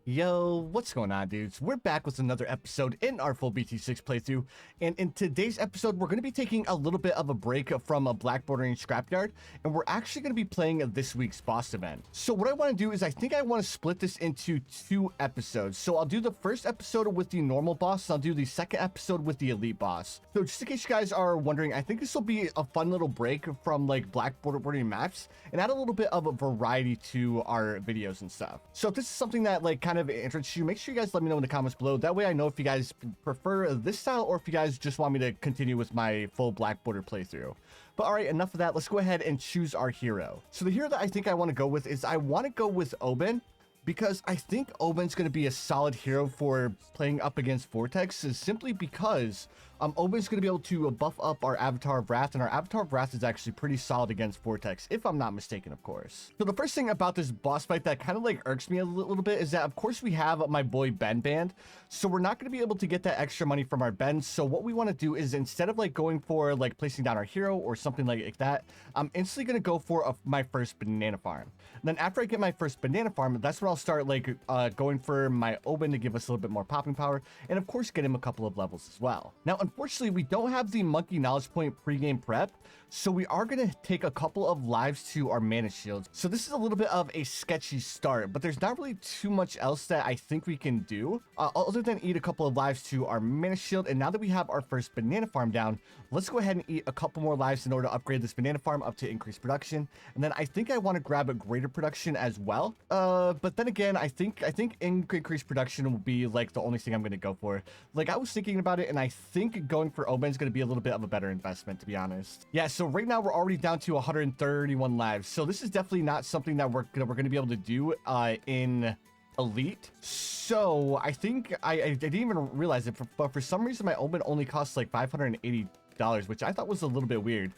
Yo, what's going on, dudes? We're back with another episode in our full BT6 playthrough, and in today's episode, we're going to be taking a little bit of a break from a black bordering scrapyard, and we're actually going to be playing this week's boss event. So what I want to do is I think I want to split this into two episodes. So I'll do the first episode with the normal boss, and I'll do the second episode with the elite boss. So just in case you guys are wondering, I think this will be a fun little break from like black bordering maps and add a little bit of a variety to our videos and stuff. So if this is something that like kind of interests you, make sure you guys let me know in the comments below. That way I know if you guys prefer this style or if you guys just want me to continue with my full black border playthrough. But all right, enough of that. Let's go ahead and choose our hero. So the hero that I think I want to go with is I want to go with Oben, because I think Oben's going to be a solid hero for playing up against Vortex, is simply because Oben's going to be able to buff up our Avatar of Wrath, and our Avatar of Wrath is actually pretty solid against Vortex, if I'm not mistaken, of course. So the first thing about this boss fight that kind of like irks me a little bit is that, of course, we have my boy Ben banned, so we're not going to be able to get that extra money from our Ben. So what we want to do is, instead of like going for like placing down our hero or something like that, I'm instantly going to go for my first banana farm. And then after I get my first banana farm, that's when I'll start like going for my Oben to give us a little bit more popping power, and of course get him a couple of levels as well. Now unfortunately we don't have the monkey knowledge point pre-game prep, so we are going to take a couple of lives to our mana shields. So this is a little bit of a sketchy start, but there's not really too much else that I think we can do other than eat a couple of lives to our mana shield. And now that we have our first banana farm down, let's go ahead and eat a couple more lives in order to upgrade this banana farm up to increased production. And then I think I want to grab a greater production as well, but then again, I think increased production will be like the only thing I'm going to go for. Like I was thinking about it, and I think going for Oben is going to be a little bit of a better investment, to be honest. Yeah, so right now we're already down to 131 lives, so this is definitely not something that we're going to be able to do in elite. So I think I didn't even realize it, but for some reason my Oben only costs like $580, which I thought was a little bit weird.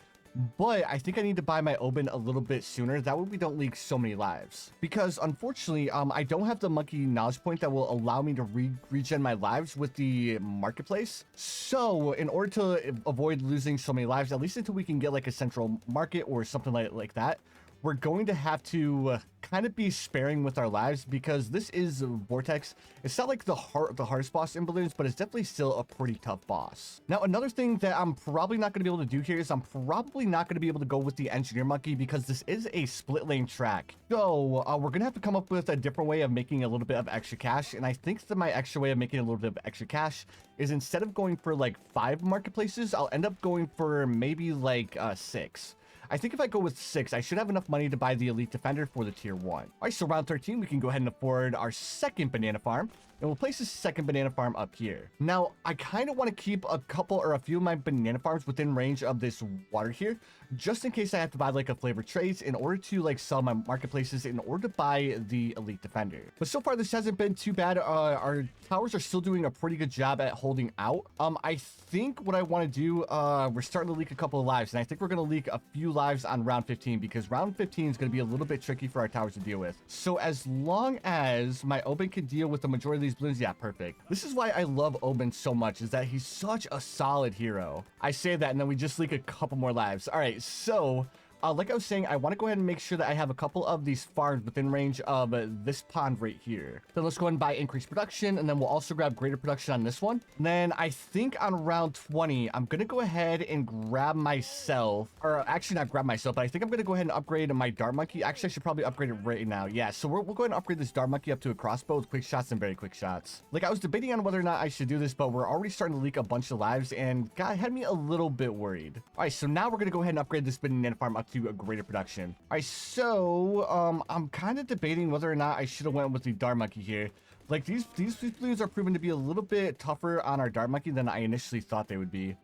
But I think I need to buy my Oben a little bit sooner. That way we don't leak so many lives. Because unfortunately, I don't have the monkey knowledge point that will allow me to regen my lives with the marketplace. So in order to avoid losing so many lives, at least until we can get like a central market or something like that, we're going to have to kind of be sparing with our lives, because this is Vortex. It's not like the hardest boss in Bloons, but it's definitely still a pretty tough boss. Now, another thing that I'm probably not going to be able to do here is I'm probably not going to be able to go with the engineer monkey, because this is a split lane track. So we're going to have to come up with a different way of making a little bit of extra cash. And I think that my extra way of making a little bit of extra cash is, instead of going for like 5 marketplaces, I'll end up going for maybe like 6. I think if I go with 6, I should have enough money to buy the elite defender for the tier 1. All right, so round 13, we can go ahead and afford our second banana farm, and we'll place this second banana farm up here. Now, I kind of want to keep a couple or a few of my banana farms within range of this water here, just in case I have to buy like a flavor trades in order to like sell my marketplaces in order to buy the elite defender. But so far, this hasn't been too bad. Our towers are still doing a pretty good job at holding out. I think what I want to do, we're starting to leak a couple of lives, and I think we're going to leak a few lives on round 15, because round 15 is going to be a little bit tricky for our towers to deal with. So as long as my Oben can deal with the majority of these balloons, yeah, perfect. This is why I love Oben so much, is that he's such a solid hero. I say that, and then we just leak a couple more lives. All right, so like I was saying, I want to go ahead and make sure that I have a couple of these farms within range of this pond right here. Then let's go ahead and buy increased production, and then we'll also grab greater production on this one. And then I think on round 20, I'm going to go ahead and grab myself, or actually not grab myself, but I think I'm going to go ahead and upgrade my dart monkey. Actually, I should probably upgrade it right now. Yeah, so we'll go ahead and upgrade this dart monkey up to a crossbow with quick shots and very quick shots. Like, I was debating on whether or not I should do this, but we're already starting to leak a bunch of lives, and God had me a little bit worried. All right, so now we're going to go ahead and upgrade this banana farm up to a greater production. All right, so I'm kind of debating whether or not I should have went with the dart monkey here. Like these balloons are proven to be a little bit tougher on our dart monkey than I initially thought they would be.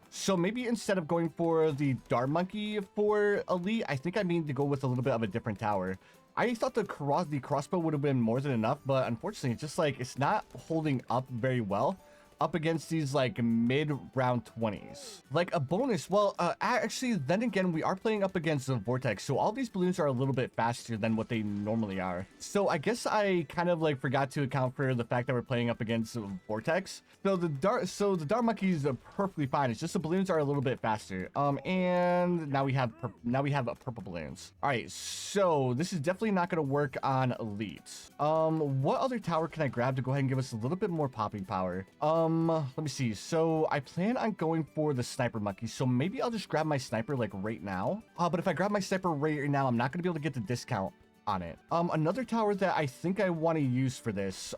So maybe instead of going for the dart monkey for elite, I think I need to go with a little bit of a different tower. I thought the crossbow would have been more than enough, but unfortunately it's just like it's not holding up very well. up against these like mid round 20s. Like a bonus, well, actually, then again, we are playing up against the Vortex, so all these balloons are a little bit faster than what they normally are. So I guess I kind of like forgot to account for the fact that we're playing up against the Vortex. So the dart monkeys are perfectly fine. It's just the balloons are a little bit faster. And now we have purple balloons. All right, so this is definitely not going to work on elites. What other tower can I grab to go ahead and give us a little bit more popping power? Let me see. So I plan on going for the sniper monkey. So maybe I'll just grab my sniper like right now. But if I grab my sniper right now, I'm not going to be able to get the discount on it. Another tower that I think I want to use for this.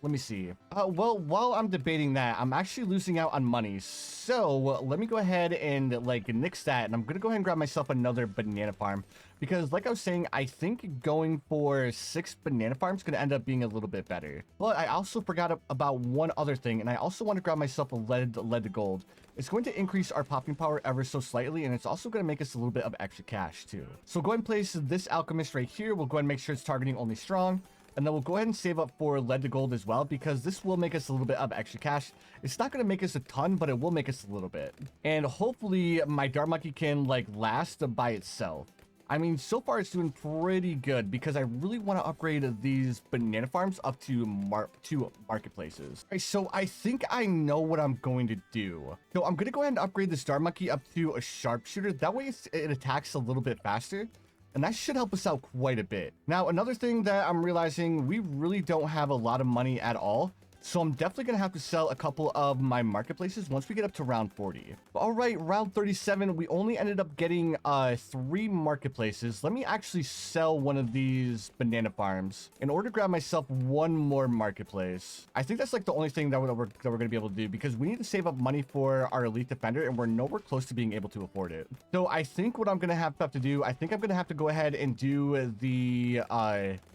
Let me see. Well, while I'm debating that, I'm actually losing out on money. So let me go ahead and like nix that. And I'm going to go ahead and grab myself another banana farm. Because like I was saying, I think going for 6 banana farms is going to end up being a little bit better. But I also forgot about one other thing. And I also want to grab myself a lead to gold. It's going to increase our popping power ever so slightly. And it's also going to make us a little bit of extra cash too. So go ahead and place this alchemist right here. We'll go ahead and make sure it's targeting only strong. And then we'll go ahead and save up for lead to gold as well, because this will make us a little bit of extra cash. It's not going to make us a ton, but it will make us a little bit. And hopefully my dart monkey can like last by itself. I mean, so far it's doing pretty good because I really want to upgrade these banana farms up to marketplaces. All right, so I think I know what I'm going to do. So I'm going to go ahead and upgrade this dart monkey up to a sharpshooter. That way it attacks a little bit faster. And that should help us out quite a bit. Now, another thing that I'm realizing, we really don't have a lot of money at all. So I'm definitely going to have to sell a couple of my marketplaces once we get up to round 40. All right, round 37, we only ended up getting 3 marketplaces. Let me actually sell one of these banana farms in order to grab myself one more marketplace. I think that's like the only thing that we're going to be able to do, because we need to save up money for our elite defender and we're nowhere close to being able to afford it. So I think what I'm going to have to do, I think I'm going to have to go ahead and do the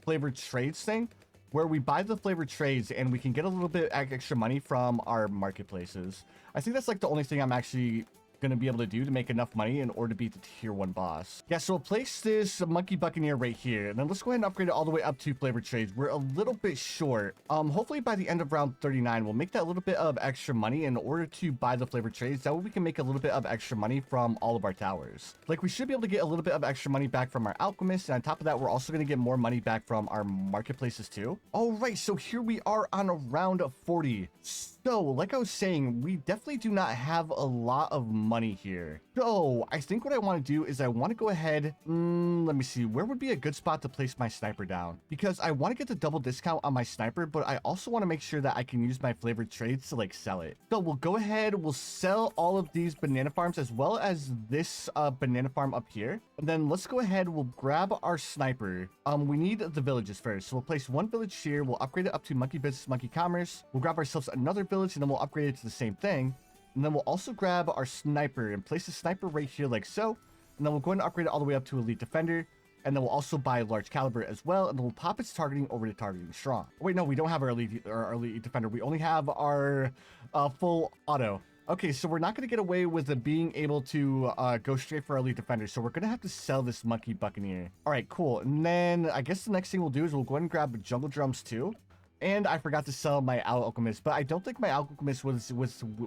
flavored trades thing, where we buy the flavored trades and we can get a little bit extra money from our marketplaces. I think that's like the only thing I'm actually going to be able to do to make enough money in order to beat the tier 1 boss. Yeah, so we'll place this monkey buccaneer right here, and then let's go ahead and upgrade it all the way up to flavored trades. We're a little bit short. Hopefully by the end of round 39, we'll make that little bit of extra money in order to buy the flavored trades. That way we can make a little bit of extra money from all of our towers. Like, we should be able to get a little bit of extra money back from our alchemists, and on top of that, we're also going to get more money back from our marketplaces too. All right, so here we are on round 40. So, like I was saying, we definitely do not have a lot of money here. So, I think what I want to do is I want to go ahead, let me see, where would be a good spot to place my sniper down? Because I want to get the double discount on my sniper, but I also want to make sure that I can use my flavored trades to like sell it. So, we'll go ahead, we'll sell all of these banana farms as well as this banana farm up here. And then let's go ahead, we'll grab our sniper. We need the villages first. So, we'll place one village here, we'll upgrade it up to monkey business, monkey commerce. We'll grab ourselves another village, and then we'll upgrade it to the same thing. And then we'll also grab our sniper and place the sniper right here like so. And then we'll go ahead and upgrade it all the way up to elite defender. And then we'll also buy large caliber as well. And then we'll pop its targeting over to targeting strong. Wait, no, we don't have our elite defender. We only have our full auto. Okay, so we're not going to get away with being able to go straight for our elite defender. So we're going to have to sell this monkey buccaneer. All right, cool. And then I guess the next thing we'll do is we'll go ahead and grab jungle drums too. And I forgot to sell my alchemist, but I don't think my alchemist was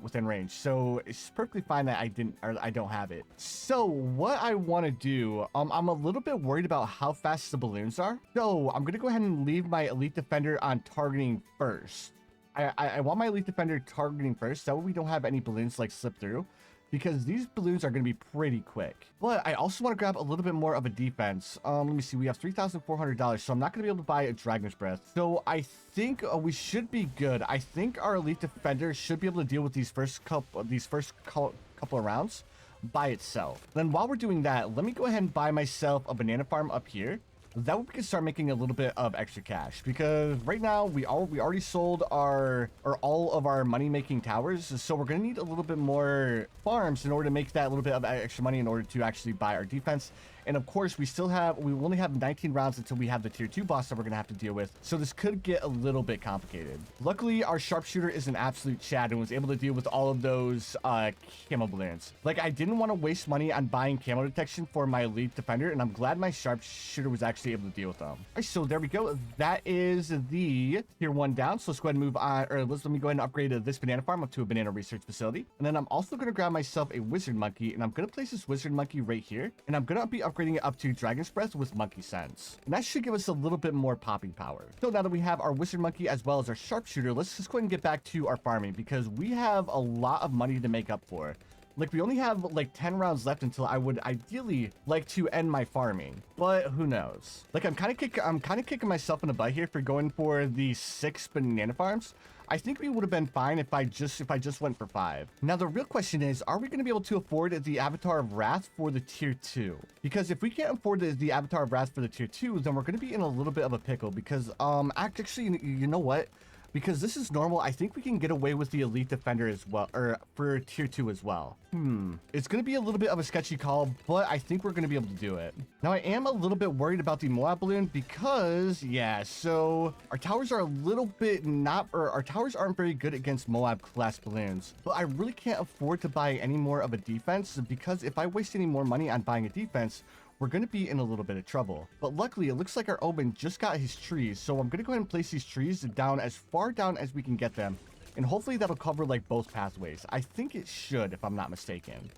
within range, so it's perfectly fine that I don't have it. So what I want to do, I'm a little bit worried about how fast the balloons are, so I'm gonna go ahead and leave my elite defender on targeting first. I want my elite defender targeting first, so we don't have any balloons like slip through, because these balloons are going to be pretty quick. But I also want to grab a little bit more of a defense. Let me see. We have $3,400, so I'm not going to be able to buy a Dragon's Breath. So I think we should be good. I think our elite defender should be able to deal with these first couple of rounds by itself. Then while we're doing that, let me go ahead and buy myself a banana farm up here. That way we can start making a little bit of extra cash, because right now we already sold all of our money making towers, so we're gonna need a little bit more farms in order to make that little bit of extra money in order to actually buy our defense And of course, we only have 19 rounds until we have the tier 2 boss that we're gonna have to deal with. So this could get a little bit complicated. Luckily, our sharpshooter is an absolute Chad and was able to deal with all of those camo balloons. Like, I didn't want to waste money on buying camo detection for my elite defender, and I'm glad my sharpshooter was actually able to deal with them. All right, so there we go. That is the tier 1 down. So let's go ahead and move on, or let me go ahead and upgrade this banana farm up to a banana research facility. And then I'm also going to grab myself a wizard monkey, and I'm going to place this wizard monkey right here. And I'm going to be upgrading it up to dragon's breath with monkey sense. And that should give us a little bit more popping power. So now that we have our wizard monkey as well as our sharpshooter, let's just go ahead and get back to our farming because we have a lot of money to make up for. Like, we only have like 10 rounds left until I would ideally like to end my farming, but who knows? Like, I'm kind of kicking myself in the butt here for going for the 6 banana farms. I think we would have been fine if I just went for 5. Now, the real question is, are we going to be able to afford the Avatar of Wrath for the tier 2? Because if we can't afford the Avatar of Wrath for the tier 2, then we're going to be in a little bit of a pickle because, actually, you know what? Because this is normal, I think we can get away with the elite defender as well, or for tier 2 as well. It's going to be a little bit of a sketchy call, but I think we're going to be able to do it. Now, I am a little bit worried about the Moab balloon because, yeah, so our towers are a little bit our towers aren't very good against Moab class balloons. But I really can't afford to buy any more of a defense because if I waste any more money on buying a defense, we're going to be in a little bit of trouble. But luckily, it looks like our Omen just got his trees. So I'm going to go ahead and place these trees down as far down as we can get them. And hopefully that'll cover like both pathways. I think it should, if I'm not mistaken.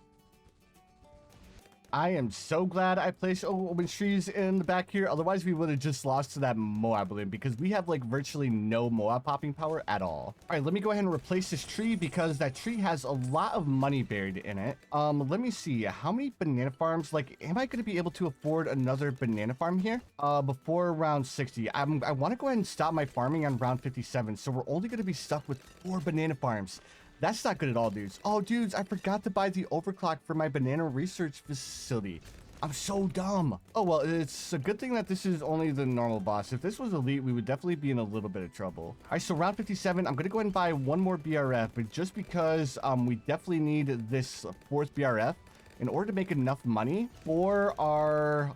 I am so glad I placed open trees in the back here. Otherwise, we would have just lost to that Moab balloon because we have like virtually no Moab popping power at all. All right, let me go ahead and replace this tree because that tree has a lot of money buried in it. Let me see how many banana farms. Like, am I going to be able to afford another banana farm here? Before round 60. I want to go ahead and stop my farming on round 57. So we're only going to be stuck with 4 banana farms. That's not good at all, dudes. Oh, dudes, I forgot to buy the overclock for my banana research facility. I'm so dumb. Oh, well, it's a good thing that this is only the normal boss. If this was elite, we would definitely be in a little bit of trouble. All right, so round 57, I'm going to go ahead and buy 1 more BRF, but just because we definitely need this 4th BRF in order to make enough money for our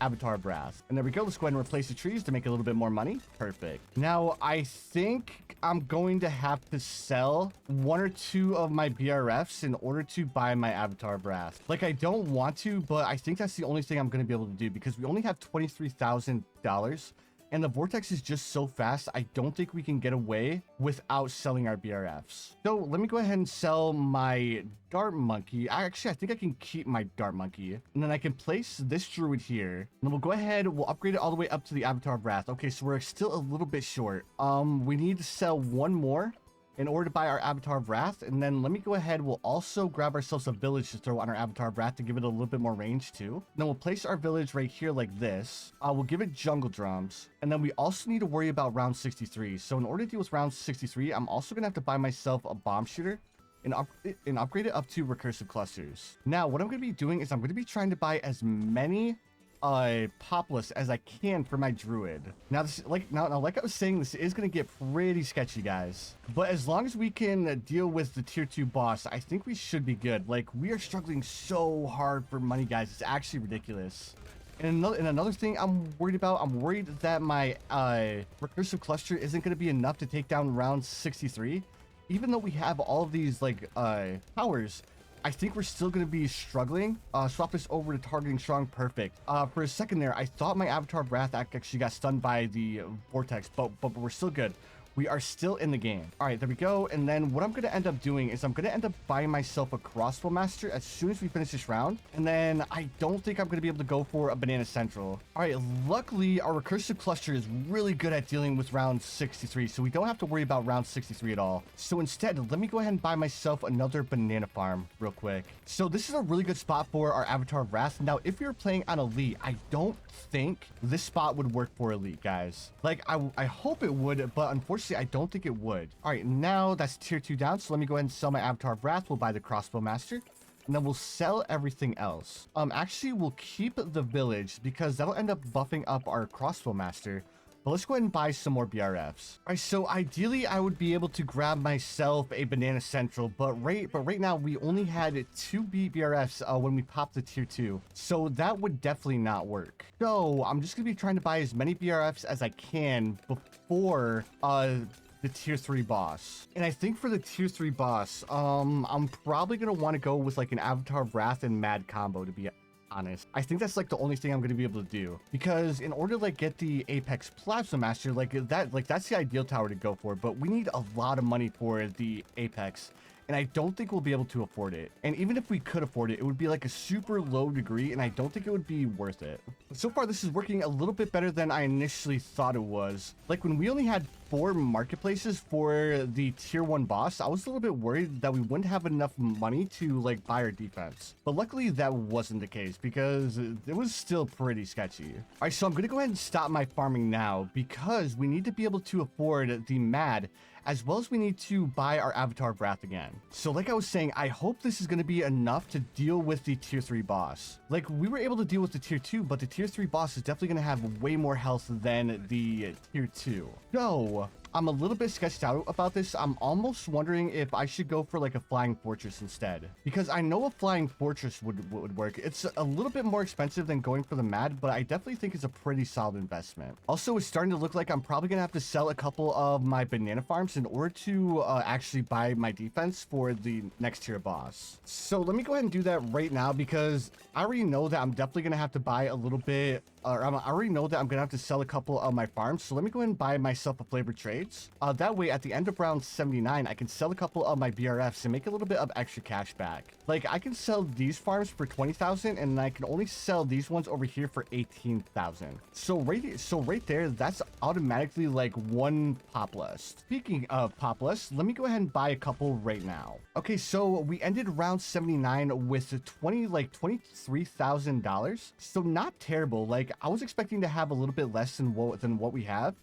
Avatar of Wrath. And there we go. Let's go ahead and replace the trees to make a little bit more money. Perfect. Now, I think I'm going to have to sell 1 or 2 of my BRFs in order to buy my Avatar of Wrath. Like, I don't want to, but I think that's the only thing I'm going to be able to do because we only have $23,000. And the Vortex is just so fast, I don't think we can get away without selling our BRFs. So let me go ahead and sell my Dart Monkey. I think I can keep my Dart Monkey. And then I can place this Druid here. And then we'll go ahead, we'll upgrade it all the way up to the Avatar of Wrath. Okay, so we're still a little bit short. We need to sell 1 more in order to buy our Avatar of Wrath. And then let me go ahead. We'll also grab ourselves a village to throw on our Avatar of Wrath to give it a little bit more range too. And then we'll place our village right here like this. We'll give it jungle drums. And then we also need to worry about round 63. So in order to deal with round 63, I'm also going to have to buy myself a bomb shooter and upgrade it up to recursive clusters. Now, what I'm going to be doing is I'm going to be trying to buy as many Populous as I can for my druid. Now this like I was saying, this is gonna get pretty sketchy, guys, but as long as we can deal with the tier 2 boss, I think we should be good. Like, we are struggling so hard for money, guys. It's actually ridiculous. And another thing I'm worried about, I'm worried that my recursive cluster isn't going to be enough to take down round 63. Even though we have all of these like powers, I think we're still going to be struggling. Swap this over to targeting strong. Perfect. For a second there, I thought my Avatar of Wrath actually got stunned by the Vortex, but we're still good. We are still in the game. All right, there we go. And then what I'm going to end up doing is I'm going to end up buying myself a crossbow master as soon as we finish this round. And then I don't think I'm going to be able to go for a banana central. All right, luckily our recursive cluster is really good at dealing with round 63, so we don't have to worry about round 63 at all. So instead, let me go ahead and buy myself another banana farm real quick. So this is a really good spot for our Avatar of Wrath. Now, if you're playing on Elite, I don't think this spot would work for Elite, guys. Like, I hope it would, but unfortunately, I don't think it would. All right, now that's tier 2 down. So let me go ahead and sell my Avatar of Wrath. We'll buy the crossbow master, and then we'll sell everything else. Actually, we'll keep the village because that'll end up buffing up our crossbow master. But let's go ahead and buy some more BRFs. All right, so ideally I would be able to grab myself a Banana Central, but right now we only had 2 BRFs when we popped the tier 2. So that would definitely not work. So I'm just gonna be trying to buy as many BRFs as I can before the tier 3 boss. And I think for the tier 3 boss, I'm probably gonna want to go with like an Avatar of Wrath and Mad combo, to be honest. I think that's like the only thing I'm going to be able to do, because in order to like get the Apex Plasma Master, that's the ideal tower to go for, but we need a lot of money for the Apex, and I don't think we'll be able to afford it. And even if we could afford it, it would be like a super low degree, and I don't think it would be worth it. So far, this is working a little bit better than I initially thought it was. Like when we only had 4 marketplaces for the tier 1 boss, I was a little bit worried that we wouldn't have enough money to like buy our defense. But luckily that wasn't the case, because it was still pretty sketchy. All right, so I'm gonna go ahead and stop my farming now, because we need to be able to afford the Mad, as well as we need to buy our Avatar of Wrath again. So like I was saying, I hope this is going to be enough to deal with the tier 3 boss. Like we were able to deal with the tier 2, but the tier 3 boss is definitely going to have way more health than the tier 2. So I'm a little bit sketched out about this. I'm almost wondering if I should go for like a Flying Fortress instead, because I know a Flying Fortress would work. It's a little bit more expensive than going for the Mad, but I definitely think it's a pretty solid investment. Also, it's starting to look like I'm probably gonna have to sell a couple of my banana farms in order to actually buy my defense for the next tier boss. So let me go ahead and do that right now, because I already know that I'm definitely gonna have to buy a little bit, I already know that I'm gonna have to sell a couple of my farms. So let me go ahead and buy myself a flavored trades. That way at the end of round 79, I can sell a couple of my BRFs and make a little bit of extra cash back. Like I can sell these farms for 20,000, and I can only sell these ones over here for 18,000. So right there, that's automatically like 1 pop list. Speaking of pop lists, let me go ahead and buy a couple right now. Okay, so we ended round 79 with $23,000. So not terrible. Like I was expecting to have a little bit less than what we have.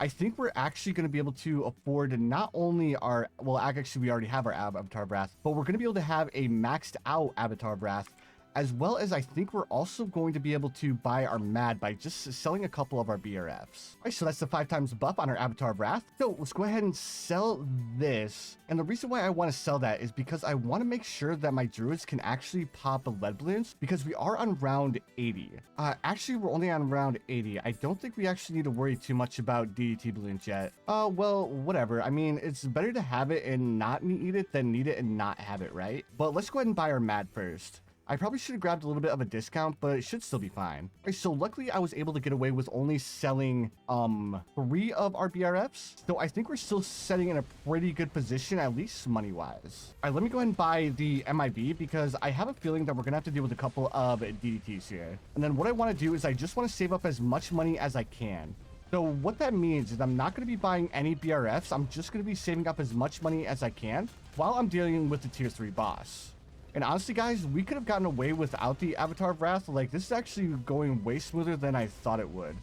I think we're actually going to be able to afford not only our, well, actually we already have our Avatar of Wrath, but we're going to be able to have a maxed out Avatar of Wrath, as well as I think we're also going to be able to buy our Mad by just selling a couple of our BRFs. All right, so that's the 5 times buff on our Avatar of Wrath. So let's go ahead and sell this. And the reason why I want to sell that is because I want to make sure that my druids can actually pop lead balloons, because we are on round 80. Actually, we're only on round 80. I don't think we actually need to worry too much about DDT balloons yet. Well, whatever. I mean, it's better to have it and not need it than need it and not have it, right? But let's go ahead and buy our Mad first. I probably should have grabbed a little bit of a discount, but it should still be fine. Okay, so luckily I was able to get away with only selling 3 of our BRFs. So I think we're still setting in a pretty good position, at least money-wise. All right, let me go ahead and buy the MIB, because I have a feeling that we're gonna have to deal with a couple of DDTs here. And then what I want to do is I just want to save up as much money as I can. So what that means is I'm not going to be buying any BRFs. I'm just going to be saving up as much money as I can while I'm dealing with the tier 3 boss. And honestly, guys, we could have gotten away without the Avatar of Wrath. Like, this is actually going way smoother than I thought it would.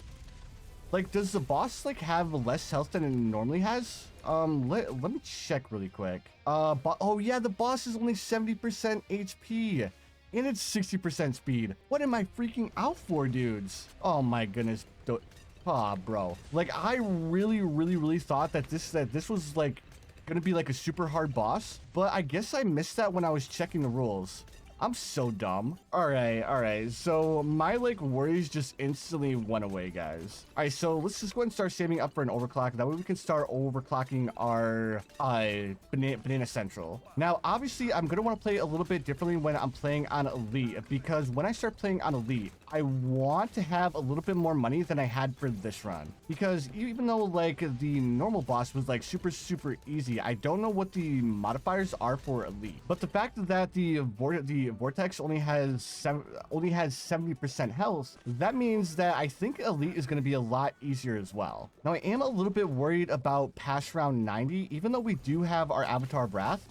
Like, does the boss, like, have less health than it normally has? Let me check really quick. Oh, yeah, the boss is only 70% HP. And it's 60% speed. What am I freaking out for, dudes? Oh, my goodness. Bro. Like, I really thought that this was, like, gonna be like a super hard boss, but I guess I missed that when I was checking the rules. I'm so dumb. All right. So my like worries just instantly went away, guys. All right, so let's just go ahead and start saving up for an overclock. That way we can start overclocking our Banana Central. Now, obviously, I'm gonna want to play a little bit differently when I'm playing on Elite, because when I start playing on Elite, I want to have a little bit more money than I had for this run. Because even though like the normal boss was like super easy, I don't know what the modifiers are for Elite. But the fact that the Vortex only has 70% health, that means that I think Elite is going to be a lot easier as well. Now, I am a little bit worried about past round 90, even though we do have our Avatar of Wrath.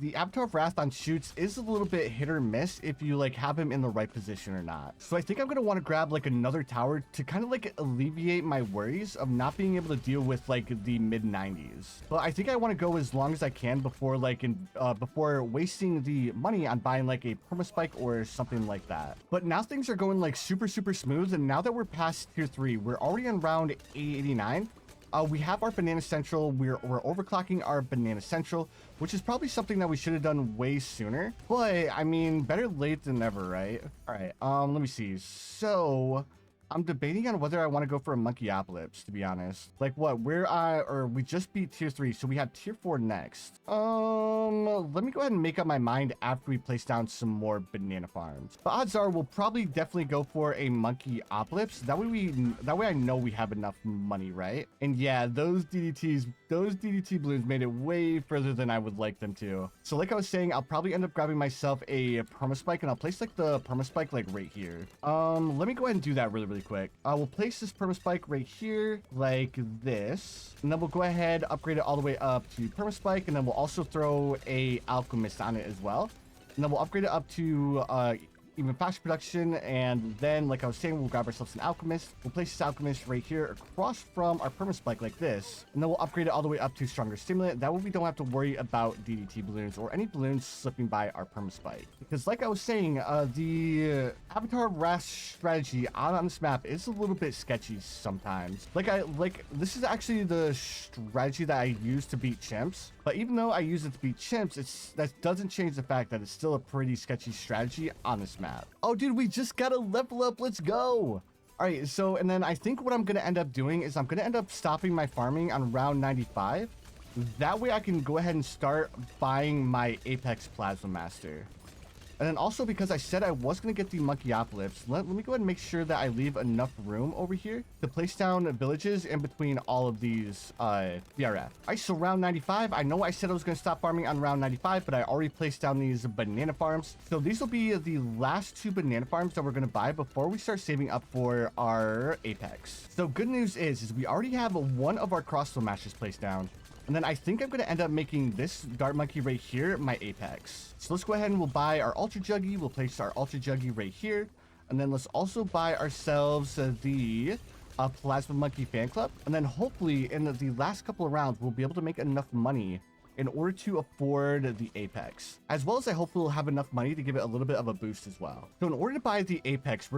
the Avatar of Wrath on shoots is a little bit hit or miss if you like have him in the right position or not. So I think I'm gonna want to grab like another tower to kind of like alleviate my worries of not being able to deal with like the mid 90s. But I think I want to go as long as I can before like before wasting the money on buying like a permaspike or something like that. But now things are going like super smooth, and now that we're past tier 3, we're already on round 889. We have our Banana Central. We're overclocking our Banana Central, which is probably something that we should have done way sooner. But I mean, better late than never, right? All right. Let me see. So I'm debating on whether I want to go for a Monkey-Apocalypse, to be honest. Like what? We just beat tier 3, so we have tier 4 next. Let me go ahead and make up my mind after we place down some more banana farms. But odds are we'll probably definitely go for a Monkey-Apocalypse. That way I know we have enough money, right? And yeah, those DDT balloons made it way further than I would like them to. So like I was saying, I'll probably end up grabbing myself a permaspike, and I'll place like the permaspike like right here. Let me go ahead and do that really quick. We'll place this permaspike right here like this, and then we'll go ahead, upgrade it all the way up to permaspike, and then we'll also throw a alchemist on it as well, and then we'll upgrade it up to even faster production. And then like I was saying, we'll grab ourselves an alchemist. We'll place this alchemist right here across from our permaspike like this, and then we'll upgrade it all the way up to stronger stimulant. That way we don't have to worry about DDT balloons or any balloons slipping by our permaspike, because like I was saying, the Avatar Wrath strategy on this map is a little bit sketchy sometimes. This is actually the strategy that I use to beat Chimps, but even though I use it to beat Chimps, that doesn't change the fact that it's still a pretty sketchy strategy on this map. Oh dude, we just got to level up. Let's go. All right, so and then I think what I'm going to end up doing is I'm going to end up stopping my farming on round 95. That way I can go ahead and start buying my Apex Plasma Master. And then also, because I said I was going to get the Monkey-Apocalypse, let me go ahead and make sure that I leave enough room over here to place down villages in between all of these BRF. All right, so round 95, I know I said I was going to stop farming on round 95, but I already placed down these banana farms. So these will be the last 2 banana farms that we're going to buy before we start saving up for our Apex. So good news is we already have one of our crossbow masters placed down. And then I think I'm going to end up making this Dart Monkey right here my Apex. So let's go ahead and we'll buy our Ultra Juggy. We'll place our Ultra Juggy right here. And then let's also buy ourselves the Plasma Monkey Fan Club. And then hopefully in the last couple of rounds, we'll be able to make enough money in order to afford the Apex, as well as I hope we'll have enough money to give it a little bit of a boost as well. So in order to buy the Apex,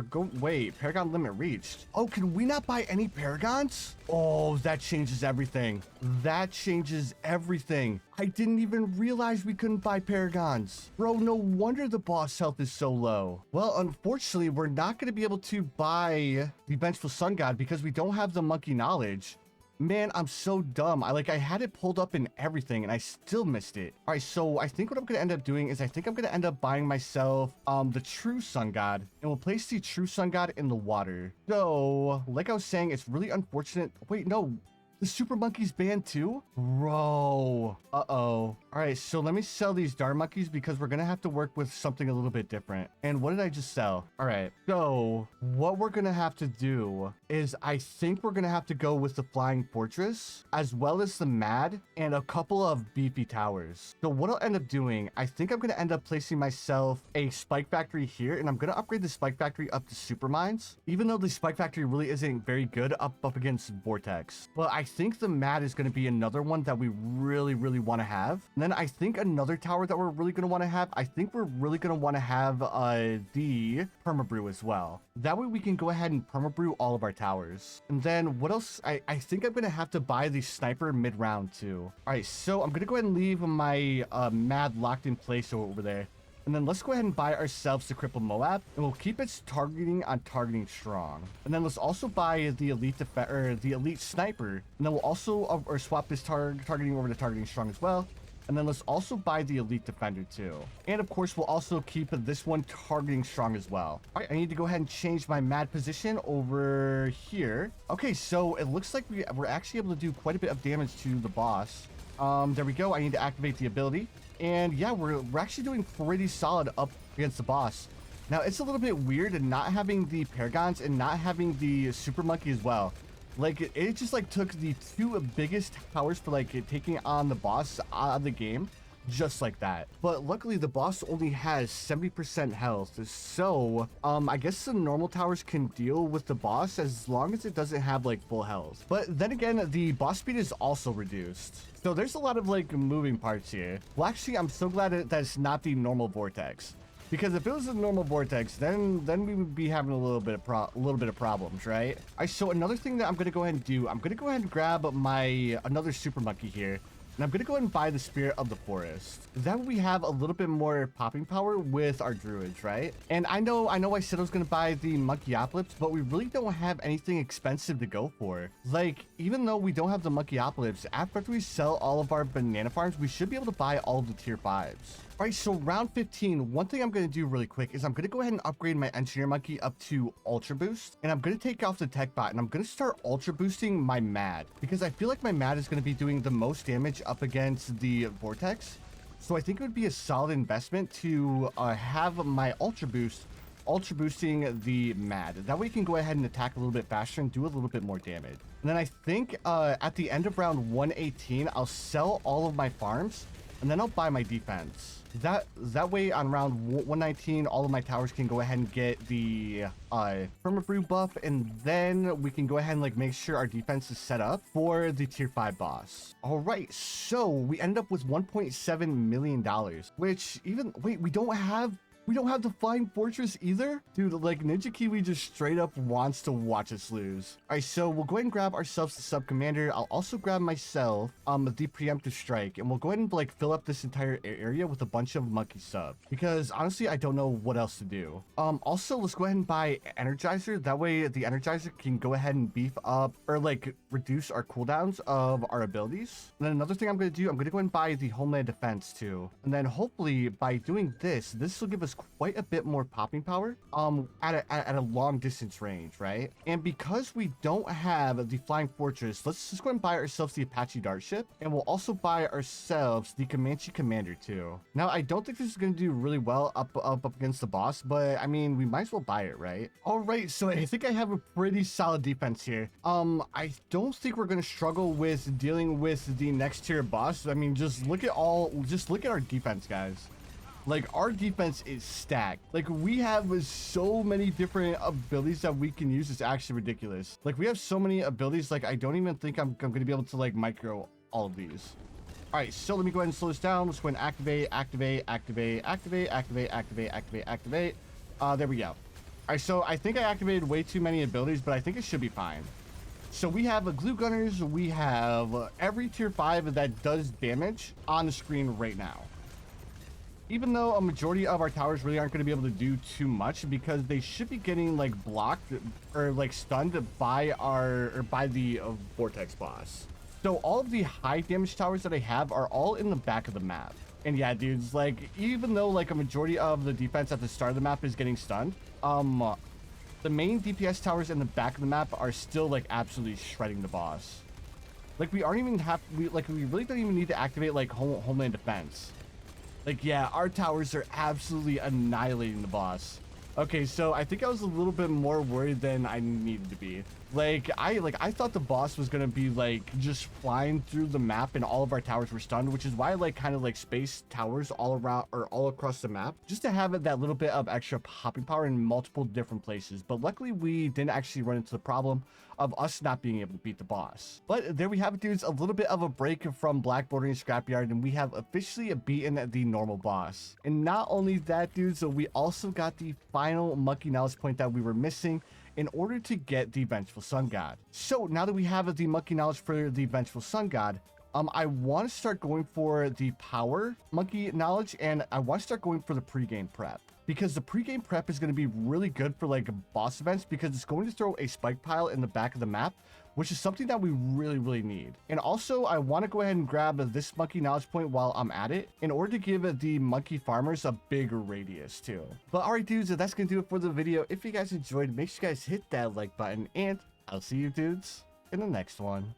wait, Paragon limit reached. Oh, can we not buy any Paragons? Oh, that changes everything. That changes everything. I didn't even realize we couldn't buy Paragons. Bro, no wonder the boss health is so low. Well, unfortunately, we're not going to be able to buy the Vengeful Sun God because we don't have the monkey knowledge. Man, I'm so dumb. I had it pulled up in everything and I still missed it. All right, so I think what I'm going to end up doing is I think I'm going to end up buying myself the True Sun God, and we'll place the True Sun God in the water. So, like I was saying, it's really unfortunate. Wait, no. The Super Monkey's banned too? Bro. Uh-oh. All right, so let me sell these Dart Monkeys because we're going to have to work with something a little bit different. And what did I just sell? All right, so what we're going to have to do is I think we're going to have to go with the Flying Fortress as well as the Mad and a couple of beefy towers. So what I'll end up doing, I think I'm going to end up placing myself a Spike Factory here, and I'm going to upgrade the Spike Factory up to Super Mines, even though the Spike Factory really isn't very good up against Vortex. But I think the Mad is going to be another one that we really want to have. And then I think another tower that we're really going to want to have, I think we're really going to want to have the Permabrew as well. That way we can go ahead and Permabrew all of our towers. And then what else? I think I'm going to have to buy the Sniper mid-round too. All right, so I'm going to go ahead and leave my Mad locked in place over there. And then let's go ahead and buy ourselves the Cripple Moab, and we'll keep its targeting on targeting strong. And then let's also buy the elite sniper, and then we'll also swap this targeting over to targeting strong as well. And then let's also buy the elite defender too. And of course, we'll also keep this one targeting strong as well. All right, I need to go ahead and change my Mad position over here. Okay, so it looks like we're actually able to do quite a bit of damage to the boss. There we go. I need to activate the ability. And yeah, we're actually doing pretty solid up against the boss. Now, it's a little bit weird not having the Paragons and not having the Super Monkey as well. Like, it just like took the 2 biggest towers for like taking on the boss out of the game. just like that. But luckily the boss only has 70% health, so I guess the normal towers can deal with the boss as long as it doesn't have like full health. But then again, the boss speed is also reduced. So there's a lot of like moving parts here. Well, actually, I'm so glad that it's not the normal Vortex, because if it was a normal Vortex, then we would be having a little bit of problems, right? All right, so another thing that I'm gonna go ahead and do, I'm gonna go ahead and grab my another super monkey here. And I'm gonna go ahead and buy the Spirit of the Forest. That way we have a little bit more popping power with our druids, right? And I know I said I was gonna buy the Monkeyopolis, but we really don't have anything expensive to go for. Like, even though we don't have the Monkeyopolis, after we sell all of our banana farms, we should be able to buy all of the tier 5s. All right, so round 15, one thing I'm going to do really quick is I'm going to go ahead and upgrade my engineer monkey up to ultra boost, and I'm going to take off the tech bot, and I'm going to start ultra boosting my mad, because I feel like my mad is going to be doing the most damage up against the vortex. So I think it would be a solid investment to have my ultra boosting the mad. That way you can go ahead and attack a little bit faster and do a little bit more damage. And then I think at the end of round 118, I'll sell all of my farms, and then I'll buy my defense. That way on round 119, all of my towers can go ahead and get the permabrew buff, and then we can go ahead and like make sure our defense is set up for the tier 5 boss. All right, so we end up with $1.7 million, which even, wait, we don't have the Flying Fortress either? Dude, like Ninja Kiwi just straight up wants to watch us lose. All right, so we'll go ahead and grab ourselves the sub commander. I'll also grab myself the preemptive strike, and we'll go ahead and like fill up this entire area with a bunch of monkey sub, because honestly, I don't know what else to do. Also, let's go ahead and buy Energizer. That way the Energizer can go ahead and beef up or like reduce our cooldowns of our abilities. And then another thing I'm going to do, I'm going to go ahead and buy the Homeland Defense too. And then hopefully by doing this will give us quite a bit more popping power at a long distance range, right? And because we don't have the Flying Fortress, let's just go and buy ourselves the Apache Dart ship, and we'll also buy ourselves the Comanche Commander too. Now I don't think this is going to do really well up against the boss, but I mean, we might as well buy it, right? All right, so I think I have a pretty solid defense here. I don't think we're going to struggle with dealing with the next tier boss. I mean, just look at our defense, guys. Like, our defense is stacked. Like, we have so many different abilities that we can use. It's actually ridiculous. Like, we have so many abilities, like, I don't even think I'm going to be able to, like, micro all of these. All right, so let me go ahead and slow this down. Let's go ahead and activate. There we go. All right, so I think I activated way too many abilities, but I think it should be fine. So we have a glue gunners. We have every tier 5 that does damage on the screen right now. Even though a majority of our towers really aren't going to be able to do too much, because they should be getting like blocked or like stunned by the Vortex boss. So all of the high damage towers that I have are all in the back of the map. And yeah, dudes, like, even though like a majority of the defense at the start of the map is getting stunned, the main DPS towers in the back of the map are still like absolutely shredding the boss. Like, we really don't even need to activate like Homeland Defense. Like, yeah, our towers are absolutely annihilating the boss. Okay, so I think I was a little bit more worried than I needed to be. Like, I thought the boss was gonna be like just flying through the map and all of our towers were stunned, which is why I like kind of like space towers all around or all across the map, just to have that little bit of extra popping power in multiple different places. But luckily we didn't actually run into the problem of us not being able to beat the boss. But there we have it, dudes, a little bit of a break from Black Bordering Scrapyard, and we have officially beaten the normal boss. And not only that, dudes, so we also got the final monkey knowledge point that we were missing in order to get the Vengeful Sun God. So now that we have the monkey knowledge for the Vengeful Sun God, I want to start going for the power monkey knowledge, and I want to start going for the pregame prep, because the pregame prep is going to be really good for like boss events, because it's going to throw a spike pile in the back of the map, which is something that we really need. And also, I want to go ahead and grab this monkey knowledge point while I'm at it, in order to give the monkey farmers a bigger radius too. But all right, dudes, that's gonna do it for the video. If you guys enjoyed, make sure you guys hit that like button, and I'll see you dudes in the next one.